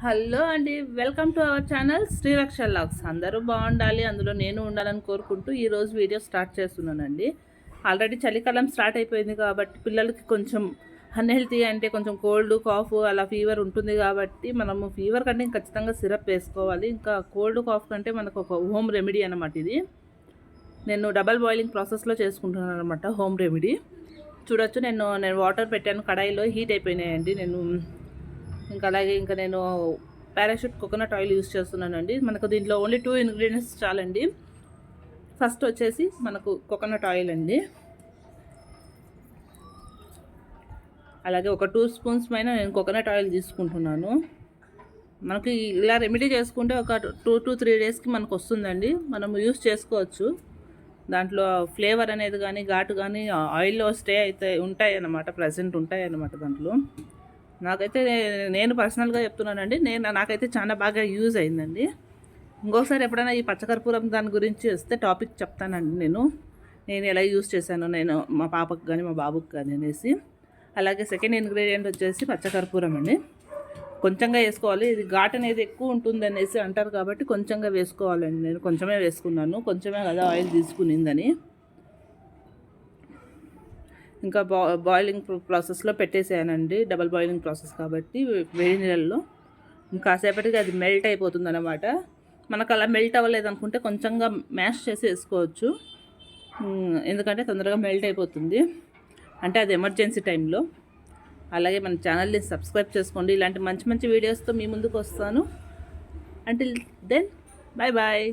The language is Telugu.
హలో అండి, welcome to our channel Sriraksha logs. అందరూ బాగుండాలి, అందులో నేను ఉండాలని కోరుకుంటూ ఈరోజు వీడియో స్టార్ట్ చేస్తున్నానండి. ఆల్రెడీ చలికాలం స్టార్ట్ అయిపోయింది కాబట్టి పిల్లలకి కొంచెం అన్హెల్తీ అంటే కొంచెం కోల్డ్ కాఫ్ అలా ఫీవర్ ఉంటుంది కాబట్టి మనము ఫీవర్ కంటే ఖచ్చితంగా సిరప్ వేసుకోవాలి. ఇంకా కోల్డ్ కాఫ్ కంటే మనకు ఒక హోమ్ రెమెడీ అనమాట ఇది. నేను డబల్ బాయిలింగ్ ప్రాసెస్లో చేసుకుంటున్నాను అనమాట హోమ్ రెమెడీ. చూడొచ్చు, నేను వాటర్ పెట్టాను, కడాయిలో హీట్ అయిపోయినాయండి. ఇంకా అలాగే నేను పారాషూట్ కోకోనట్ ఆయిల్ యూస్ చేస్తున్నానండి. మనకు దీంట్లో ఓన్లీ 2 ఇంగ్రీడియంట్స్ చాలండి. ఫస్ట్ వచ్చేసి మనకు కోకోనట్ ఆయిల్ అండి. అలాగే ఒక 2 స్పూన్స్ పైన నేను కోకోనట్ ఆయిల్ తీసుకుంటున్నాను. మనకి ఇలా రెమెడీ చేసుకుంటే ఒక 2 to 3 డేస్కి మనకు వస్తుందండి. మనం యూస్ చేసుకోవచ్చు. దాంట్లో ఫ్లేవర్ అనేది కానీ ఘాటు కానీ ఆయిల్లో స్టే అయితే ఉంటాయి అన్నమాట, ప్రజెంట్ ఉంటాయి అన్నమాట దాంట్లో. నాకైతే నేను పర్సనల్గా చెప్తున్నానండి, నాకైతే చాలా బాగా యూజ్ అయిందండి. ఇంకోసారి ఎప్పుడైనా ఈ పచ్చకర్పూరం దాని గురించి వస్తే టాపిక్ చెప్తానండి. నేను ఎలా యూజ్ చేశాను, నేను మా పాపకు కానీ మా బాబుకి కానీ అనేసి. అలాగే సెకండ్ ఇంగ్రీడియంట్ వచ్చేసి పచ్చకర్పూరం అండి. కొంచెంగా వేసుకోవాలి, ఇది ఘాట్ అనేది ఎక్కువ ఉంటుంది అనేసి అంటారు కాబట్టి కొంచెంగా వేసుకోవాలండి. నేను కొంచెమే వేసుకున్నాను, కొంచెమే కదా ఆయిల్ తీసుకునిందని. ఇంకా బాయిలింగ్ ప్రాసెస్లో పెట్టేసానండి, డబల్ బాయిలింగ్ ప్రాసెస్ కాబట్టి వేడి నీళ్ళల్లో కాసేపటికి అది మెల్ట్ అయిపోతుంది అన్నమాట. మనకు అలా మెల్ట్ అవ్వలేదు అనుకుంటే కొంచెంగా మ్యాష్ చేసి వేసుకోవచ్చు, ఎందుకంటే తొందరగా మెల్ట్ అయిపోతుంది. అంటే అది ఎమర్జెన్సీ టైంలో. అలాగే మన ఛానల్ని సబ్స్క్రైబ్ చేసుకోండి, ఇలాంటి మంచి మంచి వీడియోస్తో మీ ముందుకు వస్తాను. Until then, bye bye.